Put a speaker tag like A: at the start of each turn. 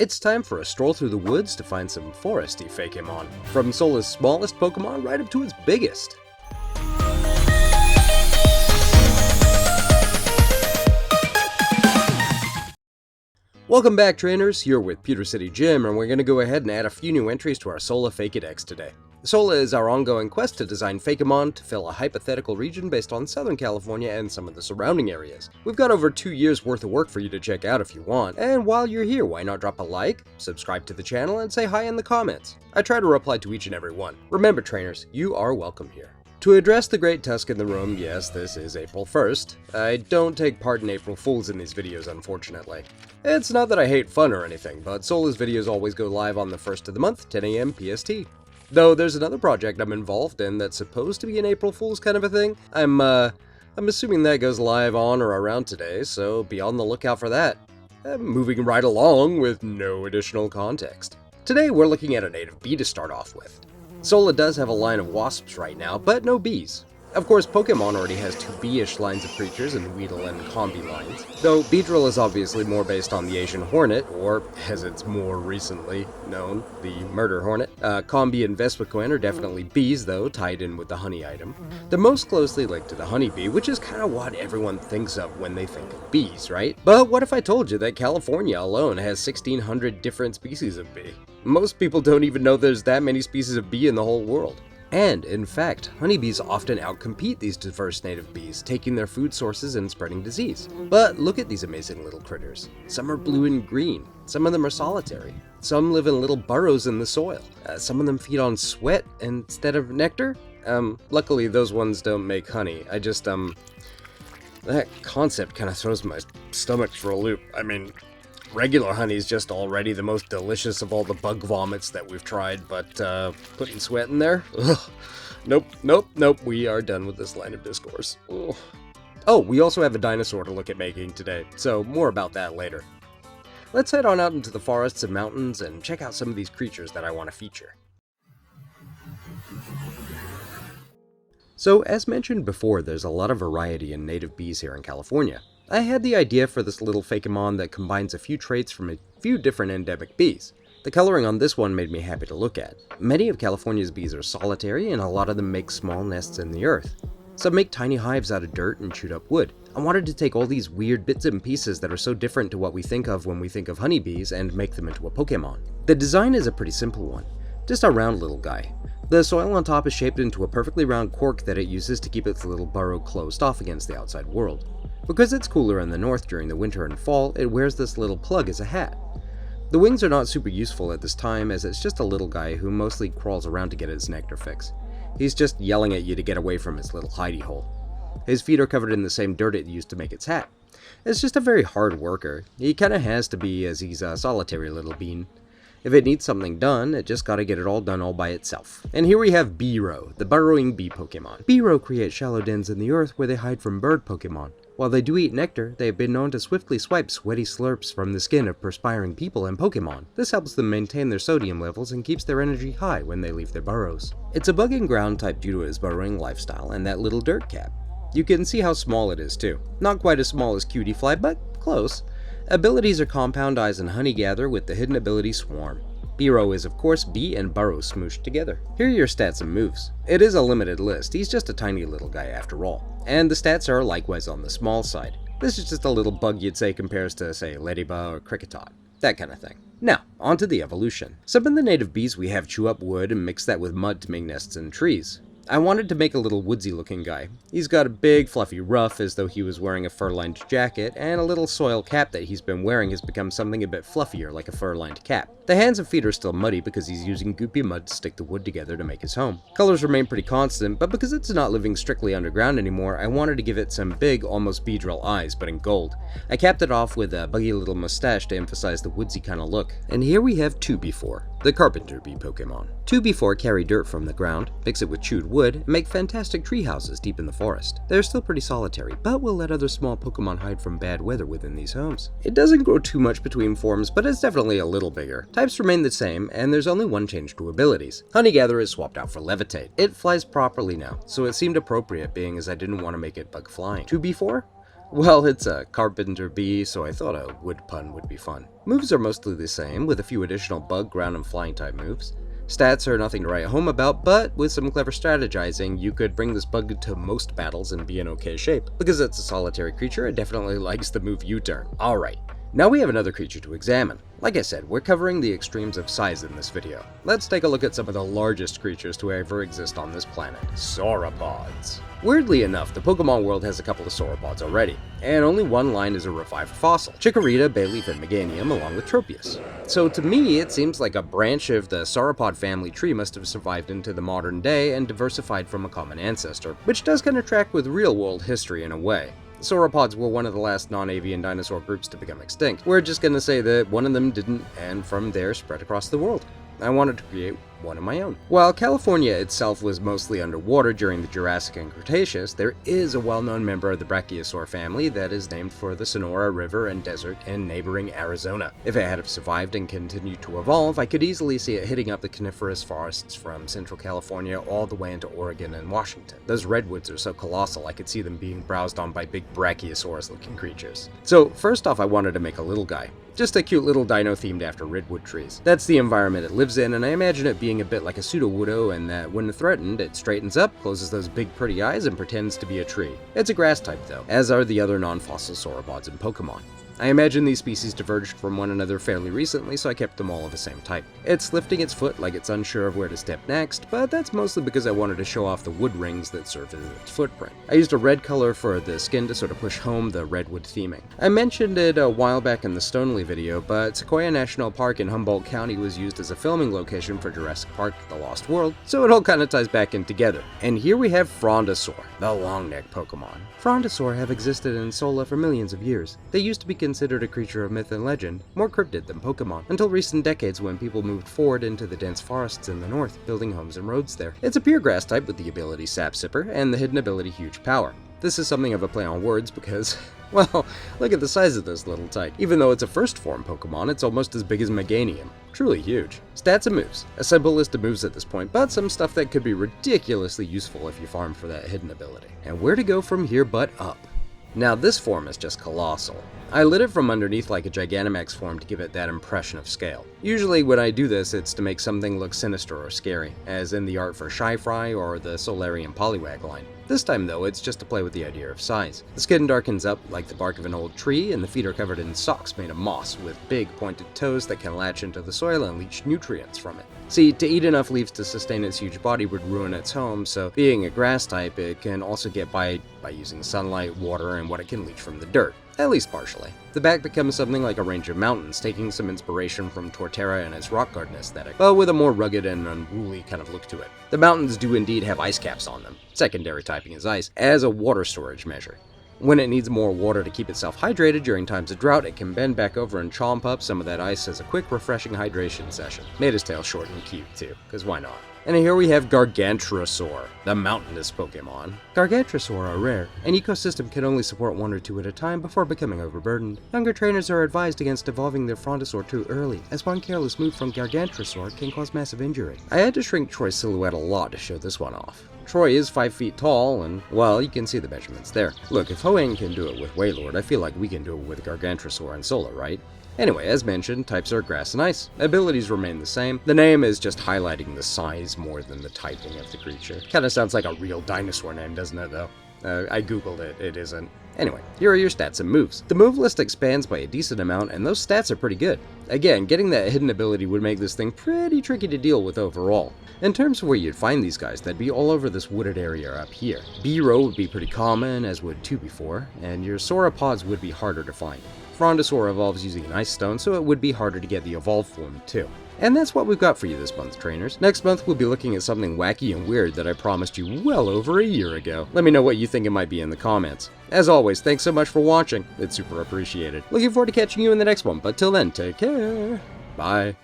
A: It's time for a stroll through the woods to find some foresty Fakemon, from Sola's smallest Pokemon right up to its biggest. Welcome back, trainers. You're with PewterCityJim, and we're going to go ahead and add a few new entries to our Sola Fakedex today. Sola is our ongoing quest to design Fakemon to fill a hypothetical region based on Southern California and some of the surrounding areas. We've got over 2 years worth of work for you to check out if you want, and while you're here, why not drop a like, subscribe to the channel, and say hi in the comments. I try to reply to each and every one. Remember, trainers, you are welcome here. To address the great tusk in the room, yes, this is April 1st. I don't take part in April Fools in these videos, unfortunately. It's not that I hate fun or anything, but Sola's videos always go live on the 1st of the month, 10 AM PST. Though there's another project I'm involved in that's supposed to be an April Fool's kind of a thing. I'm assuming that goes live on or around today, so be on the lookout for that. Moving right along with no additional context. Today we're looking at a native bee to start off with. Sola does have a line of wasps right now, but no bees. Of course, Pokemon already has 2 bee-ish lines of creatures in Weedle and Combi lines, though Beedrill is obviously more based on the Asian Hornet, or as it's more recently known, the Murder Hornet. Combi and Vespiquen are definitely bees, though, tied in with the honey item. They're most closely linked to the honeybee, which is kind of what everyone thinks of when they think of bees, right? But what if I told you that California alone has 1,600 different species of bee? Most people don't even know there's that many species of bee in the whole world. And, in fact, honeybees often outcompete these diverse native bees, taking their food sources and spreading disease. But look at these amazing little critters. Some are blue and green, some of them are solitary, some live in little burrows in the soil, some of them feed on sweat instead of nectar. Luckily those ones don't make honey. That concept kind of throws my stomach for a loop. I mean, regular honey is just already the most delicious of all the bug vomits that we've tried, but putting sweat in there? Ugh. Nope, we are done with this line of discourse. Ugh. Oh, we also have a dinosaur to look at making today, so more about that later. Let's head on out into the forests and mountains and check out some of these creatures that I want to feature. So, as mentioned before, there's a lot of variety in native bees here in California. I had the idea for this little Fakemon that combines a few traits from a few different endemic bees. The coloring on this one made me happy to look at. Many of California's bees are solitary, and a lot of them make small nests in the earth. Some make tiny hives out of dirt and chewed up wood. I wanted to take all these weird bits and pieces that are so different to what we think of when we think of honeybees and make them into a Pokemon. The design is a pretty simple one, just a round little guy. The soil on top is shaped into a perfectly round cork that it uses to keep its little burrow closed off against the outside world. Because it's cooler in the north during the winter and fall, it wears this little plug as a hat. The wings are not super useful at this time, as it's just a little guy who mostly crawls around to get his nectar fix. He's just yelling at you to get away from his little hidey hole. His feet are covered in the same dirt it used to make its hat. It's just a very hard worker. He kinda has to be, as he's a solitary little bean. If it needs something done, it just gotta get it all done all by itself. And here we have Burrow, the burrowing bee Pokemon. Burrow create shallow dens in the earth where they hide from bird Pokemon. While they do eat nectar, they have been known to swiftly swipe sweaty slurps from the skin of perspiring people and Pokemon. This helps them maintain their sodium levels and keeps their energy high when they leave their burrows. It's a bug and ground type due to its burrowing lifestyle and that little dirt cap. You can see how small it is too. Not quite as small as Cutie Fly, but close. Abilities are Compound Eyes and Honey Gather with the hidden ability Swarm. Burrow is of course bee and burrow smooshed together. Here are your stats and moves. It is a limited list, he's just a tiny little guy after all. And the stats are likewise on the small side. This is just a little bug you'd say compares to, say, Ladybug or Cricketot. That kind of thing. Now, on to the evolution. Some of the native bees we have chew up wood and mix that with mud to make nests in trees. I wanted to make a little woodsy looking guy. He's got a big fluffy ruff as though he was wearing a fur-lined jacket, and a little soil cap that he's been wearing has become something a bit fluffier like a fur-lined cap. The hands and feet are still muddy because he's using goopy mud to stick the wood together to make his home. Colors remain pretty constant, but because it's not living strictly underground anymore, I wanted to give it some big, almost Beedrill eyes, but in gold. I capped it off with a buggy little mustache to emphasize the woodsy kind of look. And here we have 2B4, the carpenter bee Pokemon. 2B4 carry dirt from the ground, mix it with chewed wood, and make fantastic tree houses deep in the forest. They're still pretty solitary, but will let other small Pokemon hide from bad weather within these homes. It doesn't grow too much between forms, but it's definitely a little bigger. Types remain the same, and there's only one change to abilities. Honey Gather is swapped out for Levitate. It flies properly now, so it seemed appropriate being as I didn't want to make it bug flying. 2B4? Well, it's a carpenter bee, so I thought a wood pun would be fun. Moves are mostly the same, with a few additional bug, ground, and flying type moves. Stats are nothing to write home about, but with some clever strategizing, you could bring this bug to most battles and be in okay shape. Because it's a solitary creature, it definitely likes the move U-turn. Alright, now we have another creature to examine. Like I said, we're covering the extremes of size in this video. Let's take a look at some of the largest creatures to ever exist on this planet. Sauropods. Weirdly enough, the Pokemon world has a couple of sauropods already, and only one line is a revived fossil, Chikorita, Bayleaf, and Meganium, along with Tropius. So to me, it seems like a branch of the sauropod family tree must have survived into the modern day and diversified from a common ancestor, which does kind of track with real-world history in a way. Sauropods were one of the last non-avian dinosaur groups to become extinct. We're just gonna say that one of them didn't, and from there spread across the world. I wanted to create one of my own. While California itself was mostly underwater during the Jurassic and Cretaceous, there is a well-known member of the Brachiosaur family that is named for the Sonora River and desert in neighboring Arizona. If it had survived and continued to evolve, I could easily see it hitting up the coniferous forests from central California all the way into Oregon and Washington. Those redwoods are so colossal I could see them being browsed on by big Brachiosaurus-looking creatures. So first off, I wanted to make a little guy. Just a cute little dino themed after redwood trees. That's the environment it lives in, and I imagine it being a bit like a pseudo-woodo, and that when threatened, it straightens up, closes those big pretty eyes, and pretends to be a tree. It's a grass type though, as are the other non-fossil sauropods in Pokemon. I imagine these species diverged from one another fairly recently, so I kept them all of the same type. It's lifting its foot like it's unsure of where to step next, but that's mostly because I wanted to show off the wood rings that serve as its footprint. I used a red color for the skin to sort of push home the redwood theming. I mentioned it a while back in the Stoneleigh video, but Sequoia National Park in Humboldt County was used as a filming location for Jurassic Park: The Lost World, so it all kind of ties back in together. And here we have Frondosaur, the long-necked Pokemon. Frondosaur have existed in Sola for millions of years. They used to be considered a creature of myth and legend, more cryptid than Pokemon, until recent decades when people moved forward into the dense forests in the north, building homes and roads there. It's a pure grass type with the ability Sap Sipper and the hidden ability Huge Power. This is something of a play on words because, well, look at the size of this little tyke. Even though it's a first form Pokemon, it's almost as big as Meganium. Truly huge. Stats and moves. A simple list of moves at this point, but some stuff that could be ridiculously useful if you farm for that hidden ability. And where to go from here but up? Now this form is just colossal. I lit it from underneath like a Gigantamax form to give it that impression of scale. Usually when I do this, it's to make something look sinister or scary, as in the art for Shy-Fry or the Solarian Poliwag line. This time though, it's just to play with the idea of size. The skin darkens up like the bark of an old tree, and the feet are covered in socks made of moss, with big pointed toes that can latch into the soil and leach nutrients from it. See, to eat enough leaves to sustain its huge body would ruin its home, so being a grass type, it can also get by using sunlight, water, and what it can leach from the dirt. At least partially. The back becomes something like a range of mountains, taking some inspiration from Torterra and its rock garden aesthetic, but with a more rugged and unruly kind of look to it. The mountains do indeed have ice caps on them, secondary typing is ice, as a water storage measure. When it needs more water to keep itself hydrated during times of drought, it can bend back over and chomp up some of that ice as a quick, refreshing hydration session. Made his tail short and cute too, because why not? And here we have Gargantuasaur, the Mountainous Pokemon. Gargantuasaur are rare. An ecosystem can only support one or two at a time before becoming overburdened. Younger trainers are advised against evolving their Frondosaur too early, as one careless move from Gargantuasaur can cause massive injury. I had to shrink Troy's silhouette a lot to show this one off. Troy is 5 feet tall, and, well, you can see the measurements there. Look, if Hoenn can do it with Wailord, I feel like we can do it with Gargantuasaur and Sola, right? Anyway, as mentioned, types are grass and ice. Abilities remain the same. The name is just highlighting the size more than the typing of the creature. Kinda sounds like a real dinosaur name, doesn't it, though? I googled it, it isn't. Anyway, here are your stats and moves. The move list expands by a decent amount, and those stats are pretty good. Again, getting that hidden ability would make this thing pretty tricky to deal with overall. In terms of where you'd find these guys, they'd be all over this wooded area up here. B-Row would be pretty common, as would 2b4, and your sauropods would be harder to find. Frondosaur evolves using an ice stone, so it would be harder to get the evolved form too. And that's what we've got for you this month, trainers. Next month, we'll be looking at something wacky and weird that I promised you well over a year ago. Let me know what you think it might be in the comments. As always, thanks so much for watching. It's super appreciated. Looking forward to catching you in the next one, but till then, take care. Bye.